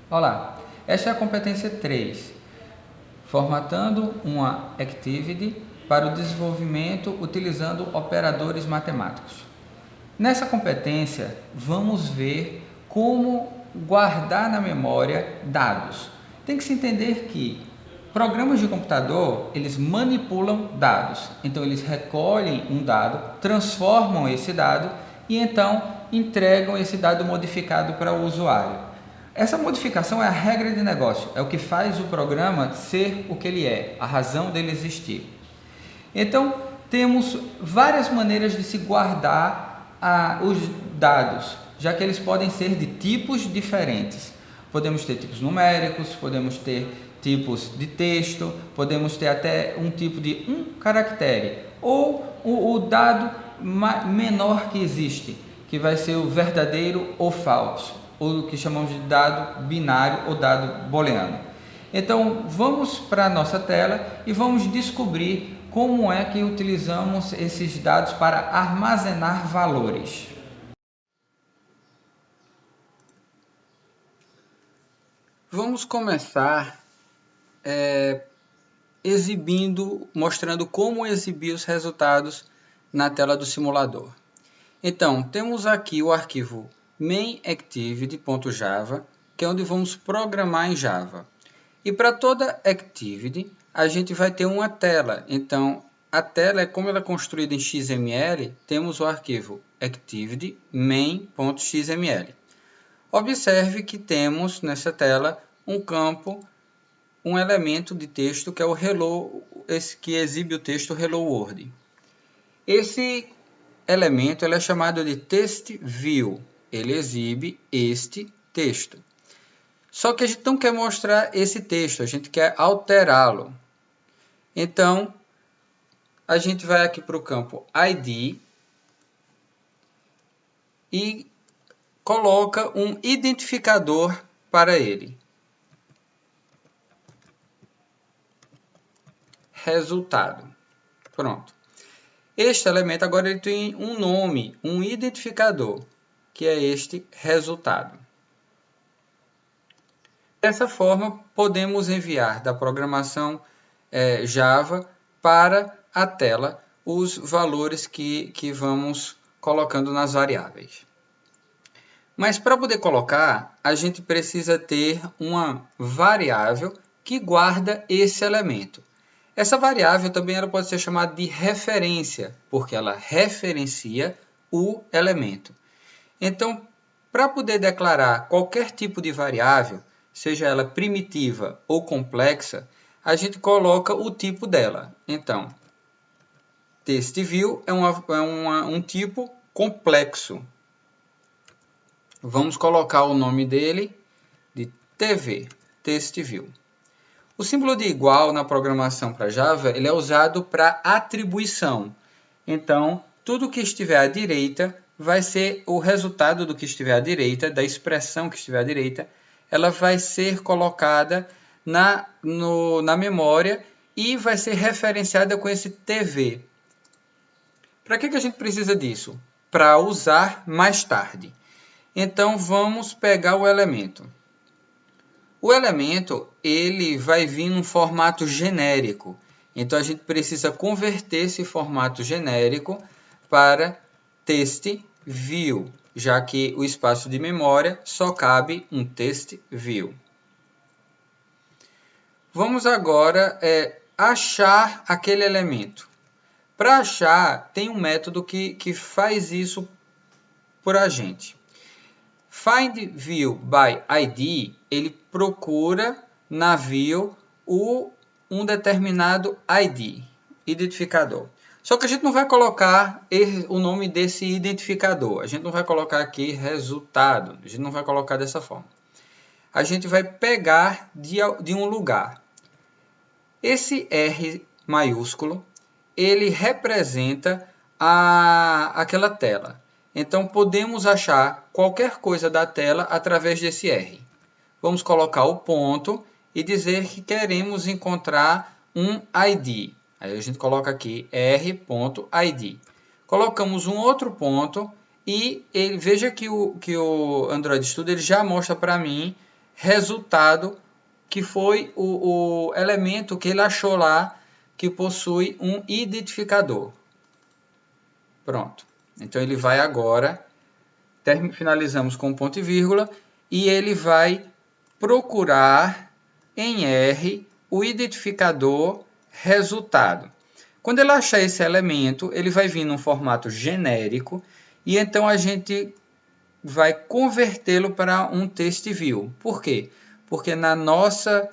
Olá, esta é a competência 3, formatando uma activity para o desenvolvimento utilizando operadores matemáticos. Nessa competência, vamos ver como guardar na memória dados. Tem que se entender que programas de computador, eles manipulam dados. Então, eles recolhem um dado, transformam esse dado e então entregam esse dado modificado para o usuário. Essa modificação é a regra de negócio, é o que faz o programa ser o que ele é, a razão dele existir. Então, temos várias maneiras de se guardar os dados, já que eles podem ser de tipos diferentes. Podemos ter tipos numéricos, podemos ter tipos de texto, podemos ter até um tipo de um caractere, ou o dado menor que existe, que vai ser o verdadeiro ou falso, ou o que chamamos de dado binário ou dado booleano. Então, vamos para a nossa tela e vamos descobrir como é que utilizamos esses dados para armazenar valores. Vamos começar mostrando como exibir os resultados na tela do simulador. Então, temos aqui o arquivo mainActivity.java, que é onde vamos programar em Java. E para toda activity, a gente vai ter uma tela. Então, a tela é como ela é construída em XML, temos o arquivo activity main.xml. Observe que temos nessa tela um campo, um elemento de texto que é o hello, que exibe o texto Hello World. Esse elemento é chamado de TextView. Ele exibe este texto. Só que a gente não quer mostrar esse texto, a gente quer alterá-lo. Então, a gente vai aqui para o campo ID e coloca um identificador para ele. Resultado. Pronto. Este elemento agora ele tem um nome, um identificador, que é este resultado. Dessa forma, podemos enviar da programação Java para a tela os valores que vamos colocando nas variáveis. Mas para poder colocar, a gente precisa ter uma variável que guarda esse elemento. Essa variável também ela pode ser chamada de referência, porque ela referencia o elemento. Então, para poder declarar qualquer tipo de variável, seja ela primitiva ou complexa, a gente coloca o tipo dela. Então, TextView é um tipo complexo. Vamos colocar o nome dele de TV, TextView. O símbolo de igual na programação para Java ele é usado para atribuição. Então, tudo que estiver à direita vai ser o resultado do que estiver à direita, da expressão que estiver à direita, ela vai ser colocada na memória e vai ser referenciada com esse TV. Para que a gente precisa disso? Para usar mais tarde. Então, vamos pegar o elemento. O elemento ele vai vir num formato genérico. Então, a gente precisa converter esse formato genérico para TextView, já que o espaço de memória só cabe um TextView. Vamos agora achar aquele elemento. Para achar, tem um método que faz isso por a gente. FindViewById, ele procura na view um determinado ID, identificador. Só que a gente não vai colocar o nome desse identificador. A gente não vai colocar aqui resultado. A gente não vai colocar dessa forma. A gente vai pegar de um lugar. Esse R maiúsculo, ele representa aquela tela. Então, podemos achar qualquer coisa da tela através desse R. Vamos colocar o ponto e dizer que queremos encontrar um ID. Aí a gente coloca aqui r.id. Colocamos um outro ponto e veja que o Android Studio ele já mostra para mim resultado, que foi o elemento que ele achou lá que possui um identificador. Pronto. Então ele vai agora, finalizamos com ponto e vírgula, e ele vai procurar em R o identificador resultado. Quando ele achar esse elemento, ele vai vir num formato genérico e então a gente vai convertê-lo para um text view. Por quê? Porque na nossa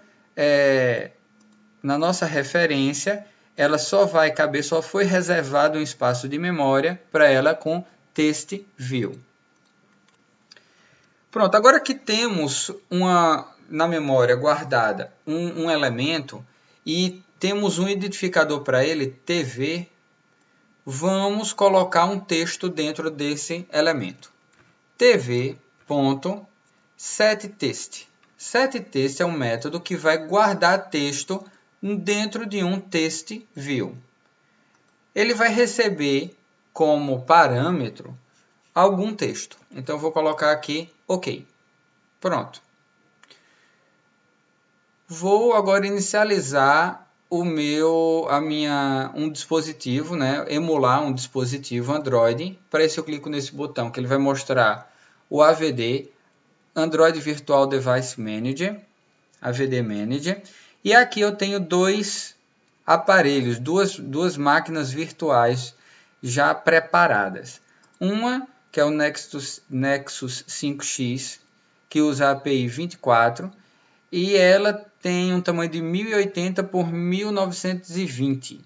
referência, ela só vai caber, só foi reservado um espaço de memória para ela com text view. Pronto, agora que temos na memória guardada um elemento e temos um identificador para ele, TV, vamos colocar um texto dentro desse elemento. tv.setText. setText é um método que vai guardar texto dentro de um text view. Ele vai receber como parâmetro algum texto. Então, eu vou colocar aqui OK. Pronto. Vou agora inicializar um dispositivo, né? Emular um dispositivo Android. Para isso eu clico nesse botão que ele vai mostrar o AVD, Android Virtual Device Manager, AVD Manager. E aqui eu tenho dois aparelhos, duas máquinas virtuais já preparadas. Uma que é o Nexus 5X, que usa a API 24, e ela tem um tamanho de 1080 por 1920.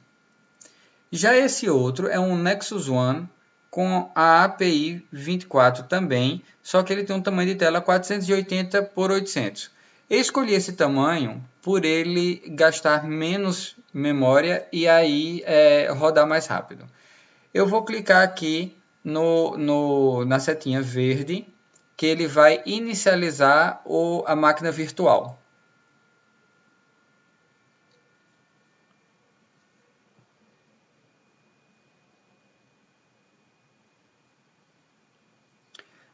Já esse outro é um Nexus One com a API 24 também, só que ele tem um tamanho de tela 480 por 800. Eu escolhi esse tamanho por ele gastar menos memória e aí rodar mais rápido. Eu vou clicar aqui na setinha verde, que ele vai inicializar a máquina virtual.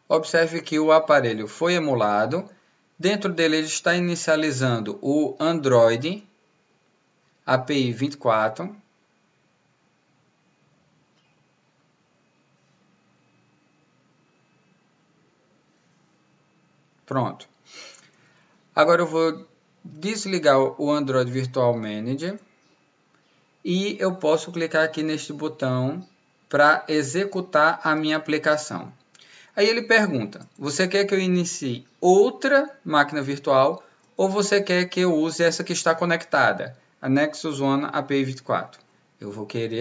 Observe que o aparelho foi emulado. Dentro dele ele está inicializando o Android API 24. Pronto. Agora eu vou desligar o Android Virtual Manager e eu posso clicar aqui neste botão para executar a minha aplicação. Aí ele pergunta, você quer que eu inicie outra máquina virtual ou você quer que eu use essa que está conectada, a Nexus One API 24?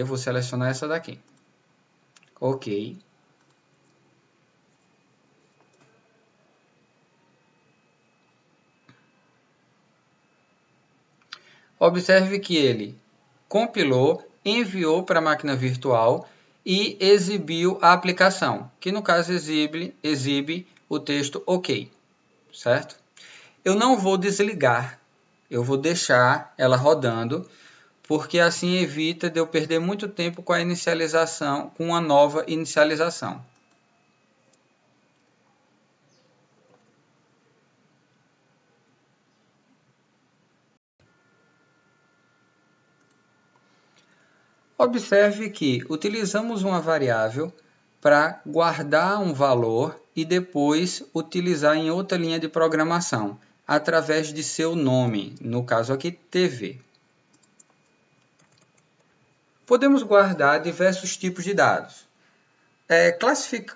Vou selecionar essa daqui. OK. Observe que ele compilou, enviou para a máquina virtual e exibiu a aplicação, que no caso exibe o texto OK, certo? Eu não vou desligar, eu vou deixar ela rodando, porque assim evita de eu perder muito tempo com a inicialização, com uma nova inicialização. Observe que utilizamos uma variável para guardar um valor e depois utilizar em outra linha de programação, através de seu nome, no caso aqui TV. Podemos guardar diversos tipos de dados.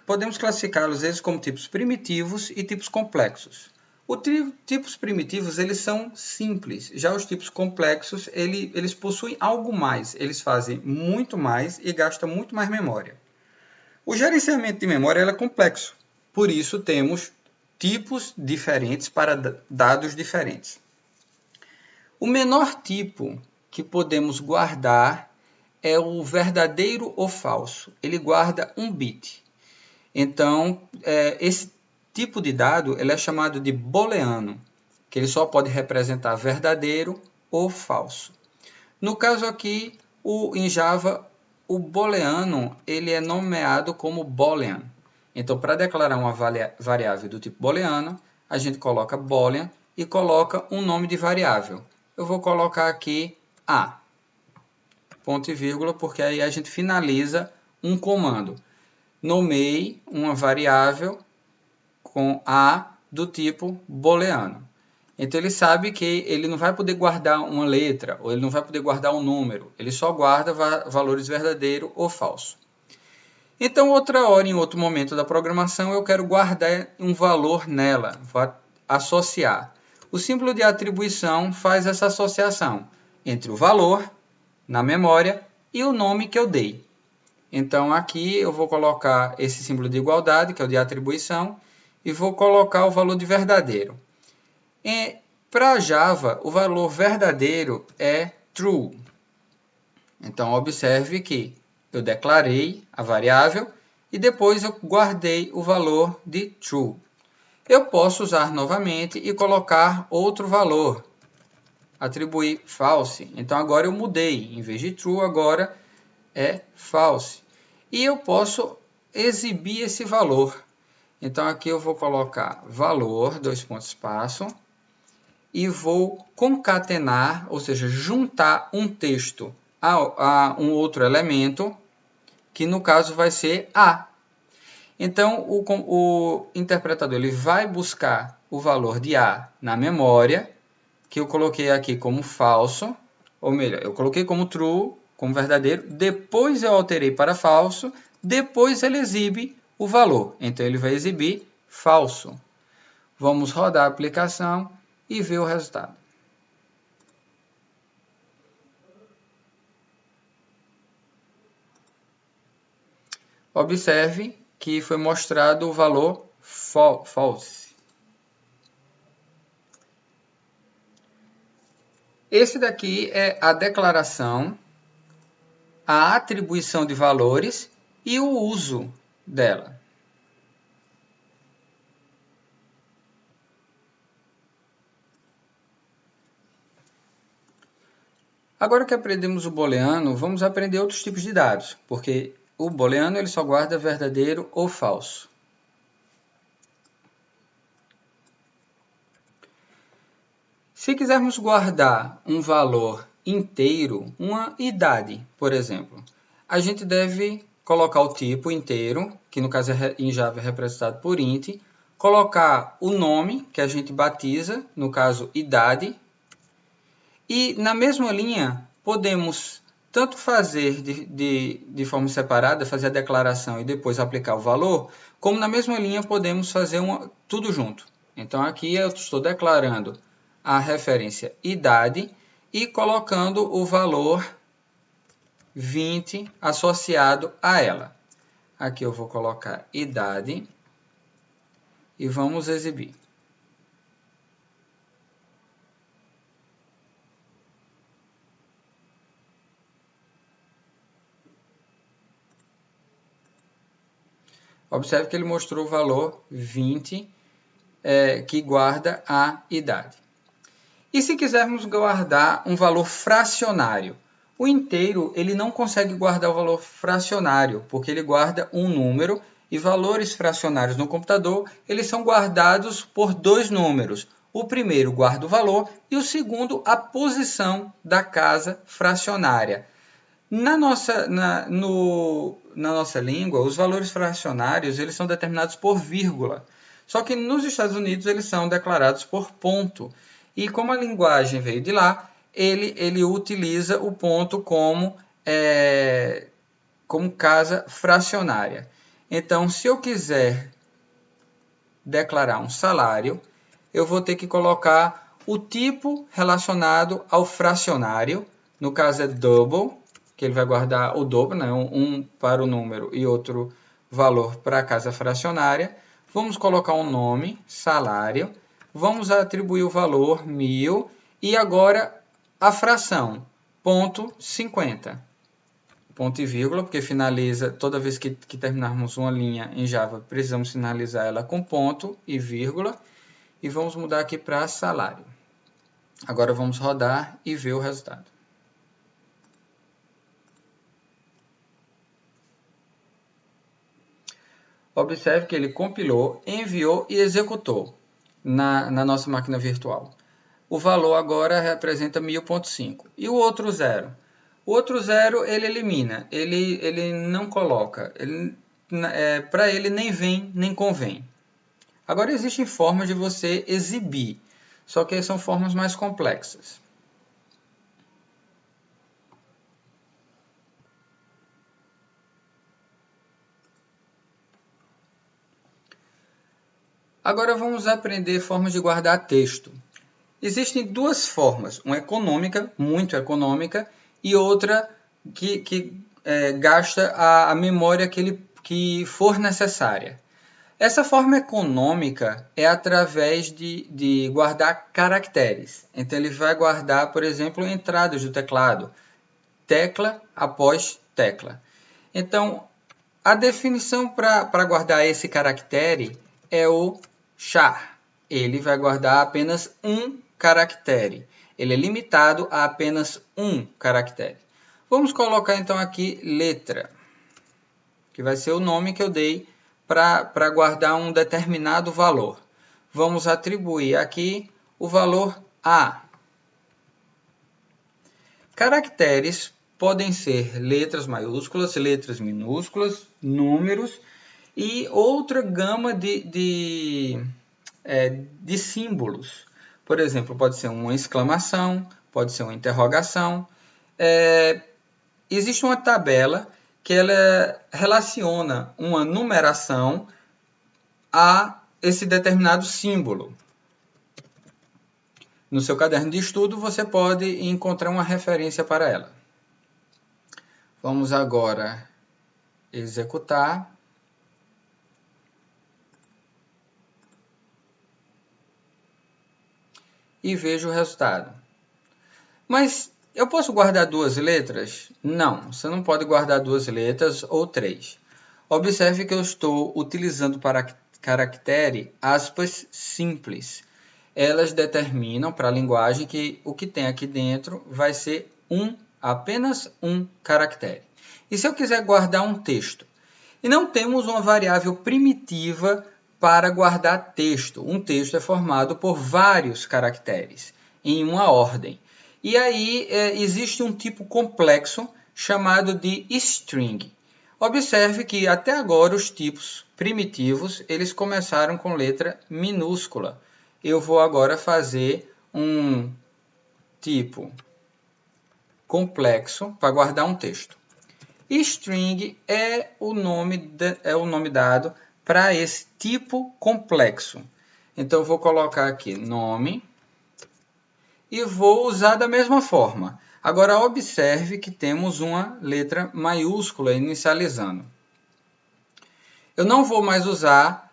Podemos classificá-los como tipos primitivos e tipos complexos. Os tipos primitivos eles são simples, já os tipos complexos eles possuem algo mais, eles fazem muito mais e gastam muito mais memória. O gerenciamento de memória é complexo, por isso temos tipos diferentes para dados diferentes. O menor tipo que podemos guardar é o verdadeiro ou falso, ele guarda um bit. Então, esse tipo de dado ele é chamado de booleano, que ele só pode representar verdadeiro ou falso. No caso aqui, em Java, o booleano ele é nomeado como boolean. Então, para declarar uma variável do tipo booleano, a gente coloca boolean e coloca um nome de variável. Eu vou colocar aqui A, ponto e vírgula, porque aí a gente finaliza um comando. Nomeie uma variável com A do tipo booleano. Então, ele sabe que ele não vai poder guardar uma letra, ou ele não vai poder guardar um número. Ele só guarda valores verdadeiro ou falso. Então, outra hora, em outro momento da programação, eu quero guardar um valor nela, vou associar. O símbolo de atribuição faz essa associação entre o valor na memória e o nome que eu dei. Então, aqui eu vou colocar esse símbolo de igualdade, que é o de atribuição, e vou colocar o valor de verdadeiro. Para Java, o valor verdadeiro é true. Então, observe que eu declarei a variável e depois eu guardei o valor de true. Eu posso usar novamente e colocar outro valor, atribuir false. Então, agora eu mudei. Em vez de true, agora é false. E eu posso exibir esse valor. Então, aqui eu vou colocar valor, dois pontos espaço, e vou concatenar, ou seja, juntar um texto a um outro elemento, que no caso vai ser A. Então, o interpretador ele vai buscar o valor de A na memória, que eu coloquei aqui como falso, ou melhor, eu coloquei como true, como verdadeiro, depois eu alterei para falso, depois ele exibe o valor. Então, ele vai exibir falso. Vamos rodar a aplicação e ver o resultado. Observe que foi mostrado o valor false. Esse daqui é a declaração, a atribuição de valores e o uso dela. Agora que aprendemos o booleano, vamos aprender outros tipos de dados, porque o booleano ele só guarda verdadeiro ou falso. Se quisermos guardar um valor inteiro, uma idade, por exemplo, a gente deve colocar o tipo inteiro, que no caso em Java é representado por int, colocar o nome que a gente batiza, no caso idade, e na mesma linha podemos tanto fazer de forma separada, fazer a declaração e depois aplicar o valor, como na mesma linha podemos fazer tudo junto. Então aqui eu estou declarando a referência idade e colocando o valor 20 associado a ela. Aqui eu vou colocar idade e vamos exibir. Observe que ele mostrou o valor 20, que guarda a idade. E se quisermos guardar um valor fracionário? O inteiro ele não consegue guardar o valor fracionário, porque ele guarda um número, e valores fracionários no computador eles são guardados por dois números. O primeiro guarda o valor e o segundo a posição da casa fracionária. Na nossa língua, os valores fracionários eles são determinados por vírgula. Só que nos Estados Unidos eles são declarados por ponto. E como a linguagem veio de lá, ele utiliza o ponto como casa fracionária. Então, se eu quiser declarar um salário, eu vou ter que colocar o tipo relacionado ao fracionário. No caso é double, que ele vai guardar o dobro, né? Um para o número e outro valor para a casa fracionária. Vamos colocar um nome, salário. Vamos atribuir o valor 1000 e agora a fração, ponto 50. Ponto e vírgula, porque finaliza, toda vez que terminarmos uma linha em Java, precisamos finalizar ela com ponto e vírgula. e vamos mudar aqui para salário. Agora vamos rodar e ver o resultado. Observe que ele compilou, enviou e executou na nossa máquina virtual. O valor agora representa 1000,5. E o outro zero? O outro zero ele elimina, ele não coloca, para ele nem vem nem convém. Agora existem formas de você exibir, só que são formas mais complexas. Agora vamos aprender formas de guardar texto. Existem duas formas, uma econômica, muito econômica, e outra que gasta a memória que for necessária. Essa forma econômica é através de guardar caracteres. Então ele vai guardar, por exemplo, entradas do teclado, tecla após tecla. Então a definição para guardar esse caractere é o char. Ele vai guardar apenas um caractere. Ele é limitado a apenas um caractere. Vamos colocar então aqui letra, que vai ser o nome que eu dei para guardar um determinado valor. Vamos atribuir aqui o valor A. Caracteres podem ser letras maiúsculas, letras minúsculas, números e outra gama de símbolos. Por exemplo, pode ser uma exclamação, pode ser uma interrogação. Existe uma tabela que ela relaciona uma numeração a esse determinado símbolo. No seu caderno de estudo, você pode encontrar uma referência para ela. Vamos agora executar. E vejo o resultado. Mas eu posso guardar duas letras? Não, você não pode guardar duas letras ou três. Observe que eu estou utilizando para caractere aspas simples. Elas determinam para a linguagem que o que tem aqui dentro vai ser apenas um caractere. E se eu quiser guardar um texto? E não temos uma variável primitiva para guardar texto. Um texto é formado por vários caracteres em uma ordem. E aí existe um tipo complexo chamado de string. Observe que até agora os tipos primitivos eles começaram com letra minúscula. Eu vou agora fazer um tipo complexo para guardar um texto. String é o nome dado para esse tipo complexo. Então eu vou colocar aqui nome e vou usar da mesma forma. Agora observe que temos uma letra maiúscula inicializando. Eu não vou mais usar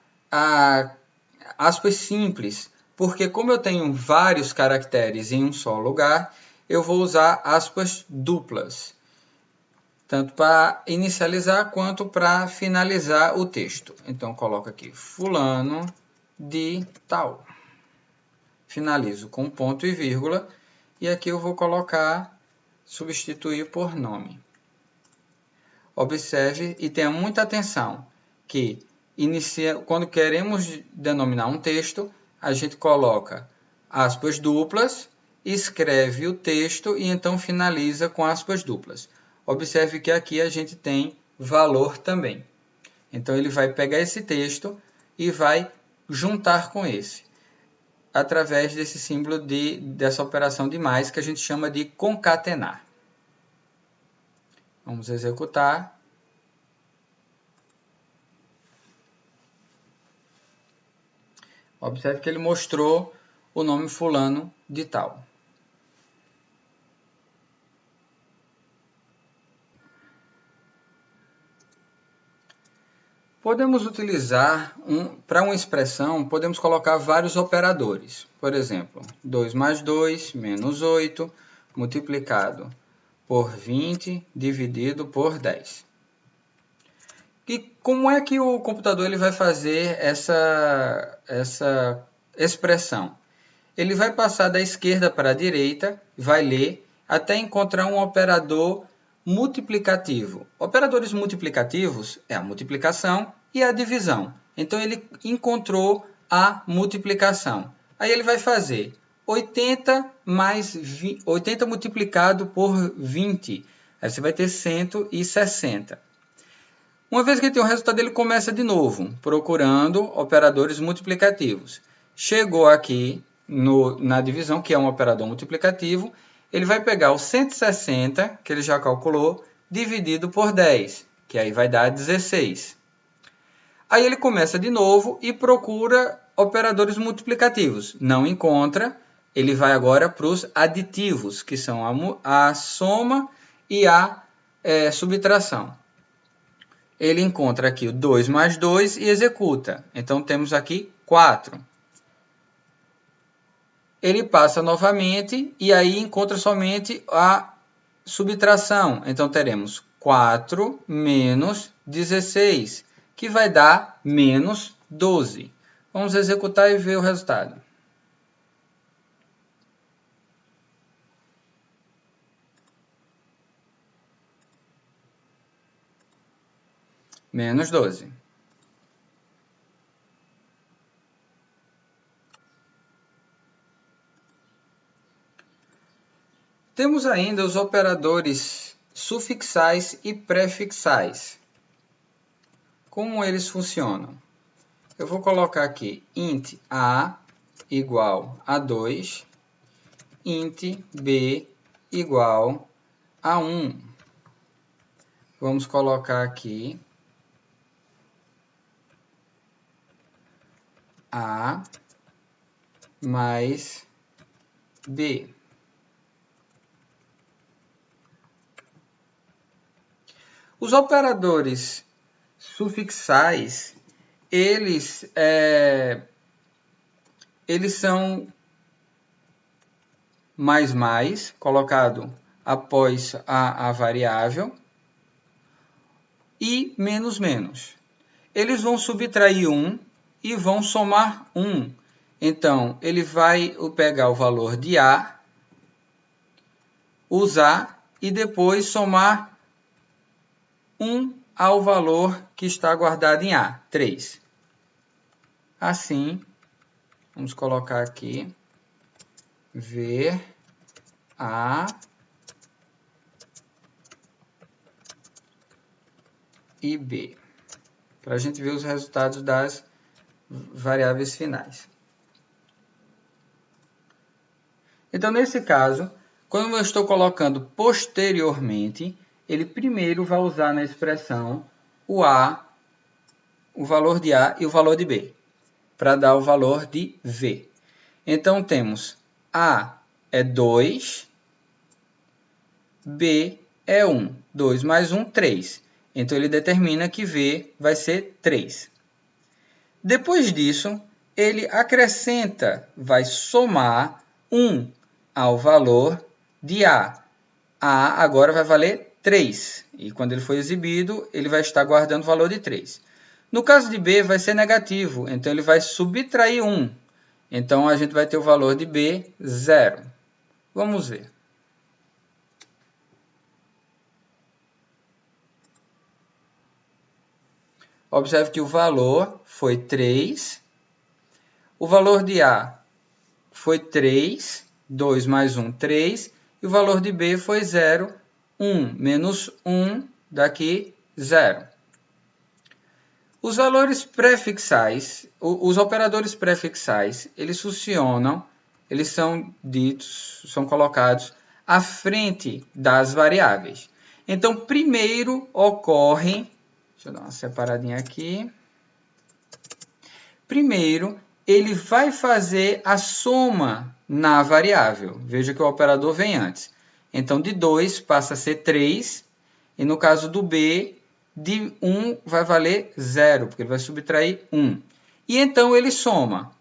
aspas simples, porque como eu tenho vários caracteres em um só lugar, eu vou usar aspas duplas, tanto para inicializar quanto para finalizar o texto. Então coloco aqui fulano de tal. Finalizo com ponto e vírgula e aqui eu vou colocar substituir por nome. Observe e tenha muita atenção que quando queremos denominar um texto, a gente coloca aspas duplas, escreve o texto e então finaliza com aspas duplas. Observe que aqui a gente tem valor também. Então ele vai pegar esse texto e vai juntar com esse, através desse símbolo dessa operação de mais que a gente chama de concatenar. Vamos executar. Observe que ele mostrou o nome fulano de tal. Podemos utilizar, para uma expressão, podemos colocar vários operadores. Por exemplo, 2 mais 2, menos 8, multiplicado por 20, dividido por 10. E como é que o computador ele vai fazer essa expressão. Ele vai passar da esquerda para a direita, vai ler, até encontrar um operador multiplicativo. Operadores multiplicativos é a multiplicação e a divisão. Então, ele encontrou a multiplicação. Aí ele vai fazer 80 multiplicado por 20. Aí você vai ter 160. Uma vez que ele tem o resultado, ele começa de novo, procurando operadores multiplicativos. Chegou aqui na divisão, que é um operador multiplicativo, ele vai pegar o 160, que ele já calculou, dividido por 10, que aí vai dar 16. Aí ele começa de novo e procura operadores multiplicativos. Não encontra, ele vai agora para os aditivos, que são a soma e a subtração. Ele encontra aqui o 2 mais 2 e executa. Então, temos aqui 4. Ele passa novamente e aí encontra somente a subtração. Então, teremos 4 menos 16, que vai dar menos 12. Vamos executar e ver o resultado. Menos 12. Temos ainda os operadores sufixais e prefixais. Como eles funcionam? Eu vou colocar aqui int a igual a 2, int b igual a 1. Vamos colocar aqui a mais b. Os operadores sufixais, eles são mais, colocado após a variável, e menos. Eles vão subtrair 1 e vão somar 1. Então, ele vai pegar o valor de A, usar e depois somar 1 ao valor que está guardado em A, 3. Assim, vamos colocar aqui, ver A e B, para a gente ver os resultados das variáveis finais. Então, nesse caso, quando eu estou colocando posteriormente, ele primeiro vai usar na expressão o A, o valor de A e o valor de B, para dar o valor de V. Então, temos A é 2, B é 1. 2 mais 1, 3. Então, ele determina que V vai ser 3. Depois disso, ele acrescenta, vai somar 1 ao valor de A. A agora vai valer 3. E quando ele for exibido, ele vai estar guardando o valor de 3. No caso de B, vai ser negativo. Então, ele vai subtrair 1. Então, a gente vai ter o valor de B, 0. Vamos ver. Observe que o valor foi 3. O valor de A foi 3. 2 mais 1, 3. E o valor de B foi 0. 1 menos 1, daqui 0. Os valores prefixais, os operadores prefixais, eles funcionam, eles são colocados à frente das variáveis. Então, primeiro ocorre, deixa eu dar uma separadinha aqui. Primeiro, ele vai fazer a soma na variável. Veja que o operador vem antes. Então, de 2 passa a ser 3. E no caso do B, de 1 vai valer 0, porque ele vai subtrair 1. E então ele soma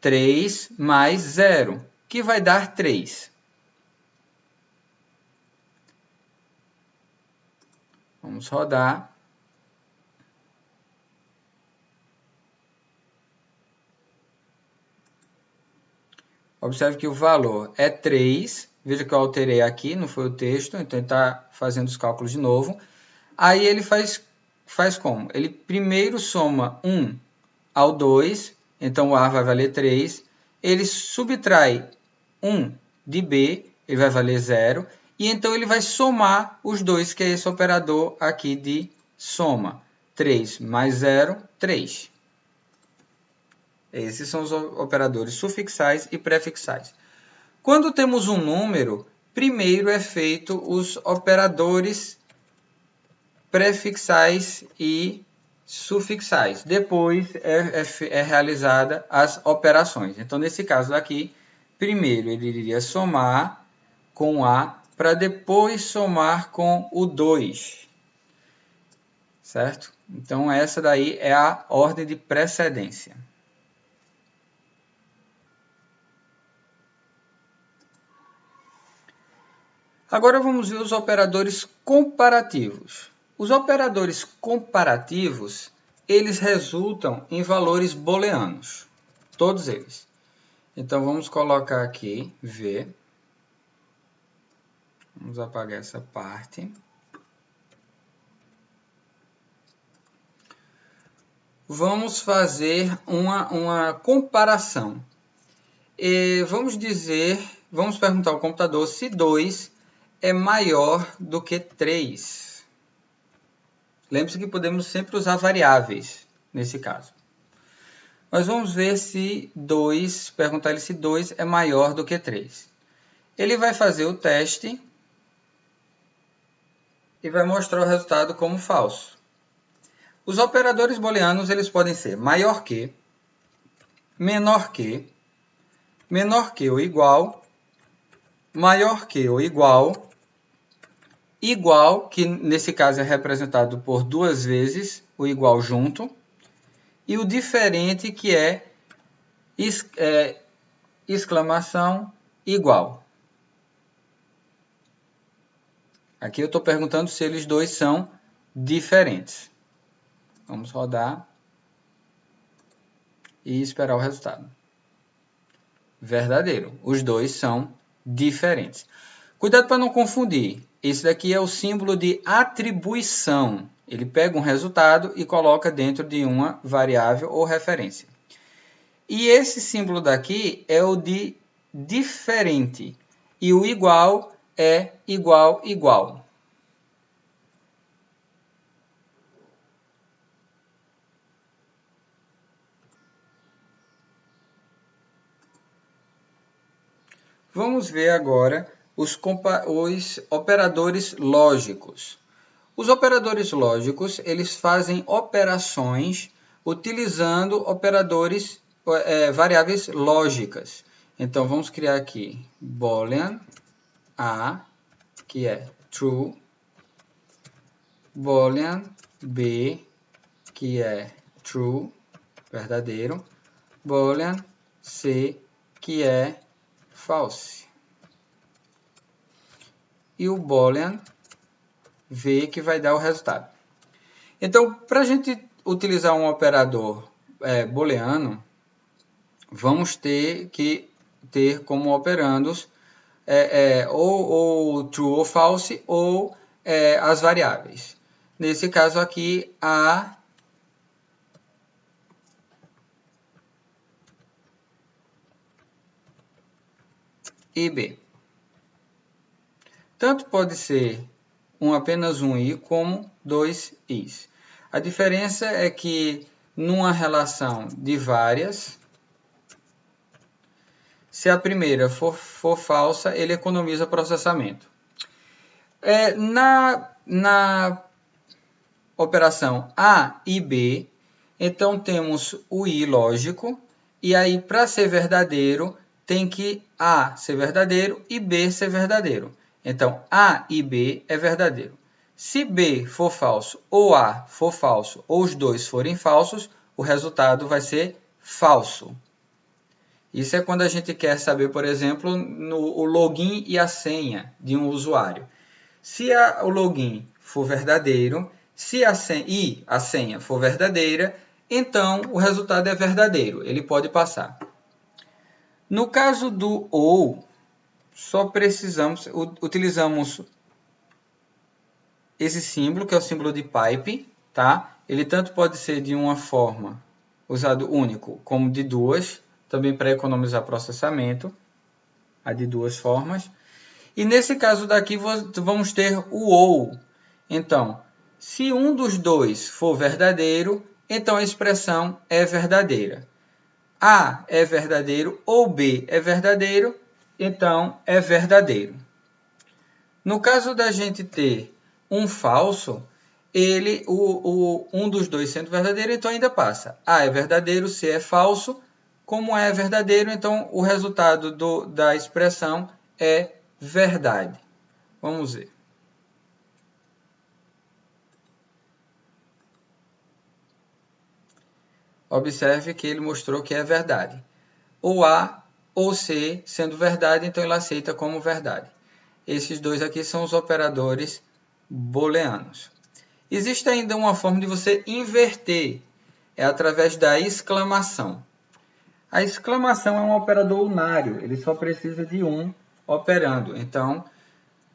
3 mais 0, que vai dar 3. Vamos rodar. Observe que o valor é 3. Veja que eu alterei aqui, não foi o texto, então ele está fazendo os cálculos de novo. Aí ele faz como? Ele primeiro soma 1 ao 2, então o A vai valer 3. Ele subtrai 1 de B, ele vai valer 0. E então ele vai somar os dois, que é esse operador aqui de soma. 3 mais 0, 3. Esses são os operadores sufixais e prefixais. Quando temos um número, primeiro é feito os operadores prefixais e sufixais. Depois é realizada as operações. Então, nesse caso aqui, primeiro ele iria somar com A para depois somar com o 2. Certo? Então, essa daí é a ordem de precedência. Agora vamos ver os operadores comparativos. Os operadores comparativos, eles resultam em valores booleanos, todos eles. Então vamos colocar aqui V. Vamos apagar essa parte. Vamos fazer uma comparação. Vamos perguntar ao computador se 2 é maior do que 3. Lembre-se que podemos sempre usar variáveis nesse caso. Mas vamos ver se 2, perguntar ele se 2 é maior do que 3. Ele vai fazer o teste e vai mostrar o resultado como falso. Os operadores booleanos eles podem ser maior que, menor que ou igual, maior que ou igual, igual, que nesse caso é representado por 2 vezes o igual junto, e o diferente, que é exclamação igual. Aqui eu estou perguntando se eles dois são diferentes. Vamos rodar e esperar o resultado. Verdadeiro. Os dois são diferentes. Cuidado para não confundir. Esse daqui é o símbolo de atribuição. Ele pega um resultado e coloca dentro de uma variável ou referência. E esse símbolo daqui é o de diferente. E o igual é igual, igual. Vamos ver agora os operadores lógicos. Os operadores lógicos, eles fazem operações utilizando operadores, variáveis lógicas. Então, vamos criar aqui boolean A, que é true, boolean B, que é true, verdadeiro, boolean C, que é false. E o boolean V, que vai dar o resultado. Então, para a gente utilizar um operador booleano, vamos ter que ter como operandos ou true ou false, ou as variáveis. Nesse caso aqui, A e B. Tanto pode ser apenas um i como 2 i's. A diferença é que numa relação de várias, se a primeira for falsa, ele economiza processamento. Na operação A e B, então temos o i lógico, e aí para ser verdadeiro, tem que A ser verdadeiro e B ser verdadeiro. Então, A e B é verdadeiro. Se B for falso ou A for falso, ou os dois forem falsos, o resultado vai ser falso. Isso é quando a gente quer saber, por exemplo, o login e a senha de um usuário. Se o login for verdadeiro, se a senha for verdadeira, então o resultado é verdadeiro, ele pode passar. No caso do ou, só utilizamos esse símbolo, que é o símbolo de pipe, tá? Ele tanto pode ser de uma forma, usado único, como de duas, também para economizar processamento, a de duas formas. E nesse caso daqui, vamos ter o ou. Então, se um dos dois for verdadeiro, então a expressão é verdadeira. A é verdadeiro ou B é verdadeiro, então é verdadeiro. No caso da gente ter um falso, um dos dois sendo verdadeiro, então ainda passa. A é verdadeiro, C é falso. Como A é verdadeiro, então o resultado da expressão é verdade. Vamos ver. Observe que ele mostrou que é verdade. Ou A ou C sendo verdade, então ele aceita como verdade. Esses dois aqui são os operadores booleanos. Existe ainda uma forma de você inverter, é através da exclamação. A exclamação é um operador unário, ele só precisa de um operando. Então,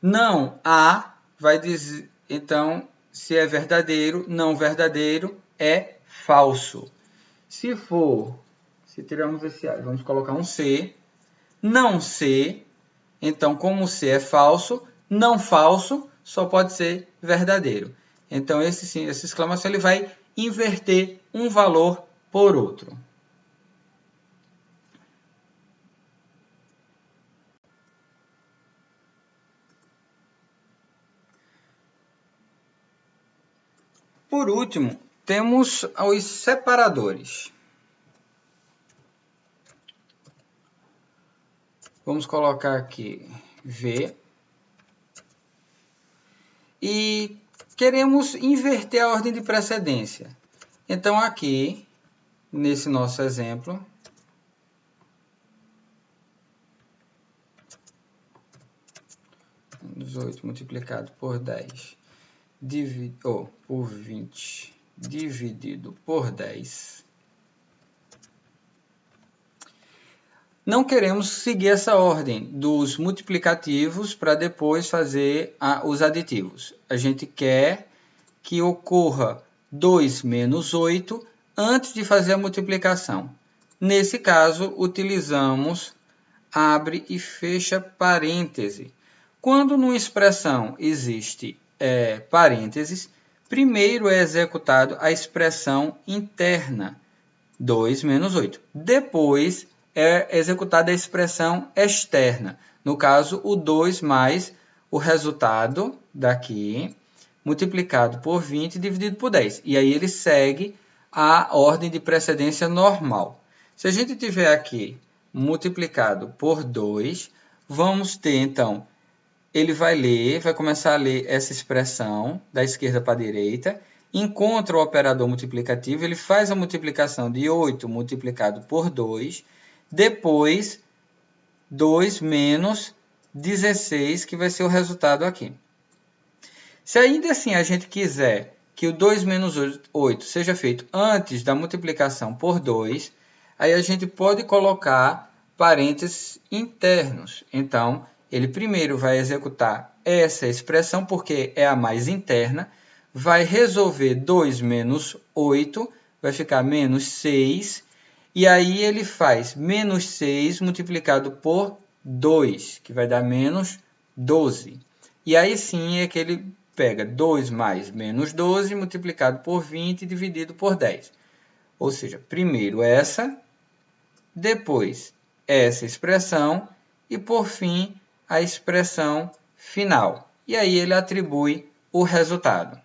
não A vai dizer, então, se é verdadeiro, não verdadeiro é falso. Se tirarmos esse A, vamos colocar um C, não C, então como C é falso, não falso, só pode ser verdadeiro. Então essa exclamação ele vai inverter um valor por outro. Por último, temos os separadores. Vamos colocar aqui V. E queremos inverter a ordem de precedência. Então, aqui, nesse nosso exemplo, menos 8 multiplicado por 10, por 20, dividido por 10. Não queremos seguir essa ordem dos multiplicativos para depois fazer os aditivos. A gente quer que ocorra 2 menos 8 antes de fazer a multiplicação. Nesse caso, utilizamos abre e fecha parêntese. Quando numa expressão existe parênteses, primeiro é executado a expressão interna, 2 menos 8. Depois é executada a expressão externa. No caso, o 2 mais o resultado daqui, multiplicado por 20 dividido por 10. E aí ele segue a ordem de precedência normal. Se a gente tiver aqui multiplicado por 2, vamos ter, então, ele vai começar a ler essa expressão da esquerda para a direita, encontra o operador multiplicativo, ele faz a multiplicação de 8 multiplicado por 2, depois 2 menos 16, que vai ser o resultado aqui. Se ainda assim a gente quiser que o 2 menos 8 seja feito antes da multiplicação por 2, aí a gente pode colocar parênteses internos. Então, ele primeiro vai executar essa expressão, porque é a mais interna, vai resolver 2 menos 8, vai ficar menos 6, e aí ele faz menos 6 multiplicado por 2, que vai dar menos 12. E aí sim é que ele pega 2 mais menos 12 multiplicado por 20 dividido por 10. Ou seja, primeiro essa, depois essa expressão e por fim a expressão final. E aí ele atribui o resultado.